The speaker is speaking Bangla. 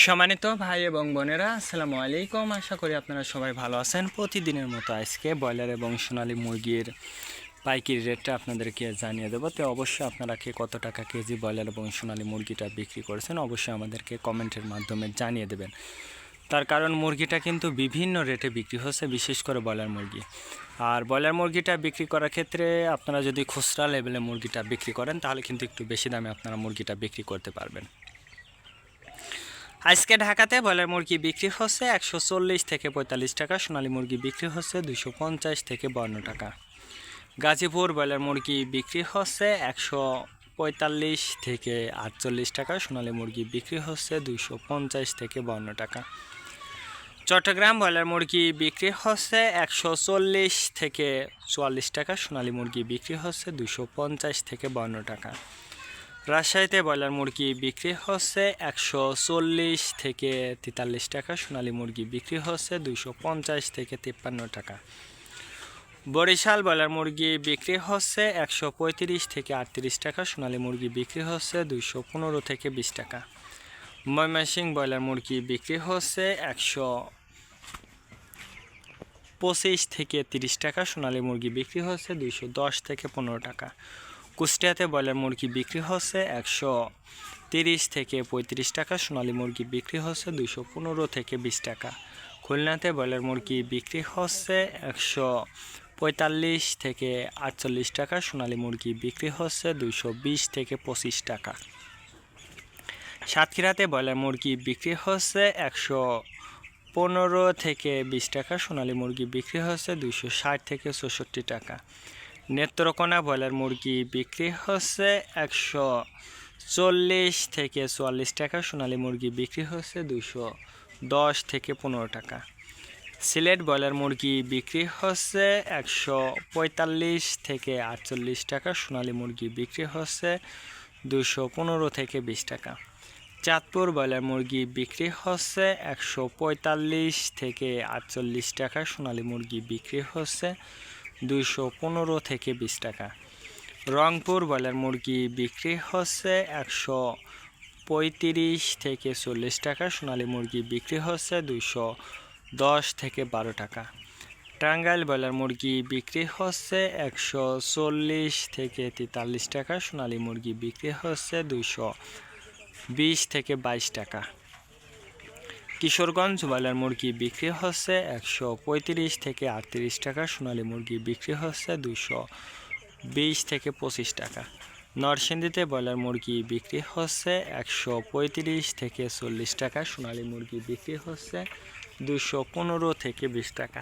সম্মানিত ভাই এবং বোনেরা, আসসালামু আলাইকুম। আশা করি আপনারা সবাই ভালো আছেন। প্রতিদিনের মতো আজকে ব্রয়লার এবং সোনালী মুরগির পাইকারি রেটটা আপনাদেরকে জানিয়ে দেবো। তো অবশ্যই আপনারা কে কত টাকা কেজি ব্রয়লার এবং সোনালী মুরগিটা বিক্রি করেছেন অবশ্যই আমাদেরকে কমেন্টের মাধ্যমে জানিয়ে দেবেন। তার কারণ মুরগিটা কিন্তু বিভিন্ন রেটে বিক্রি হচ্ছে, বিশেষ করে ব্রয়লার মুরগি। আর ব্রয়লার মুরগিটা বিক্রি করার ক্ষেত্রে আপনারা যদি খুচরা লেভেলে মুরগিটা বিক্রি করেন তাহলে কিন্তু একটু বেশি দামে আপনারা মুরগিটা বিক্রি করতে পারবেন। আজকে ঢাকাতে ব্রয়লার মুরগি বিক্রি হচ্ছে 140 থেকে 45 টাকা, সোনালী মুরগি বিক্রি হচ্ছে 250 থেকে 52 টাকা। গাজীপুর ব্রয়লার মুরগি বিক্রি হচ্ছে 145 থেকে 48 টাকা, সোনালী মুরগি বিক্রি হচ্ছে 250 থেকে 52 টাকা। চট্টগ্রাম ব্রয়লার মুরগি বিক্রি হচ্ছে 140 থেকে 44 টাকা, সোনালী মুরগি বিক্রি হচ্ছে 250 থেকে 52 টাকা। রাজশাহীতে ব্রয়লার মুরগি বিক্রি হচ্ছে 140 থেকে 43 টাকা, সোনালী মুরগি বিক্রি হচ্ছে 250 থেকে 53 টাকা। বরিশাল ব্রয়লার মুরগি বিক্রি হচ্ছে 135 থেকে 38 টাকা, সোনালী মুরগি বিক্রি হচ্ছে 215 থেকে 20 টাকা। ময়মনসিংহ ব্রয়লার মুরগি বিক্রি হচ্ছে 125 থেকে 30 টাকা, সোনালী মুরগি বিক্রি হচ্ছে 210 থেকে 15 টাকা। কুষ্টিয়াতে ব্রয়লার মুরগি বিক্রি হচ্ছে 130 থেকে 35 টাকা, সোনালী মুরগি বিক্রি হচ্ছে 215 থেকে 20 টাকা। খুলনাতে ব্রয়লার মুরগি বিক্রি হচ্ছে 145 থেকে 48 টাকা, সোনালী মুরগি বিক্রি হচ্ছে 220 থেকে 25 টাকা। সাতক্ষীরাতে ব্রয়লার মুরগি বিক্রি হচ্ছে 115 থেকে 20 টাকা, সোনালী মুরগি বিক্রি হচ্ছে 260 থেকে 64 টাকা। নেত্রকোনা ব্রয়লার মুরগি বিক্রি হচ্ছে 140 থেকে 44 টাকা, সোনালী মুরগি বিক্রি হচ্ছে 210 থেকে 15 টাকা। সিলেট ব্রয়লার মুরগি বিক্রি হচ্ছে 145 থেকে 48 টাকা, সোনালী মুরগি বিক্রি হচ্ছে 215 থেকে 20 টাকা। চাঁদপুর ব্রয়লার মুরগি বিক্রি হচ্ছে 145 থেকে 48 টাকা, সোনালী মুরগি বিক্রি হচ্ছে 215 থেকে 20 টাকা। রংপুর ব্রয়লার মুরগি বিক্রি হচ্ছে 135 থেকে 40 টাকা, সোনালী মুরগি বিক্রি হচ্ছে 210 থেকে 12 টাকা। টাঙ্গাইল ব্রয়লার মুরগি বিক্রি হচ্ছে 140 থেকে 43 টাকা, সোনালী মুরগি বিক্রি হচ্ছে 220 থেকে 22 টাকা। কিশোরগঞ্জ ব্রয়লার মুরগি বিক্রি হচ্ছে 135 থেকে 38 টাকা, সোনালী মুরগি বিক্রি হচ্ছে 220 থেকে 25 টাকা। নরসিংদীতে ব্রয়লার মুরগি বিক্রি হচ্ছে 135 থেকে 40 টাকা, সোনালী মুরগি বিক্রি হচ্ছে 215 থেকে 20 টাকা।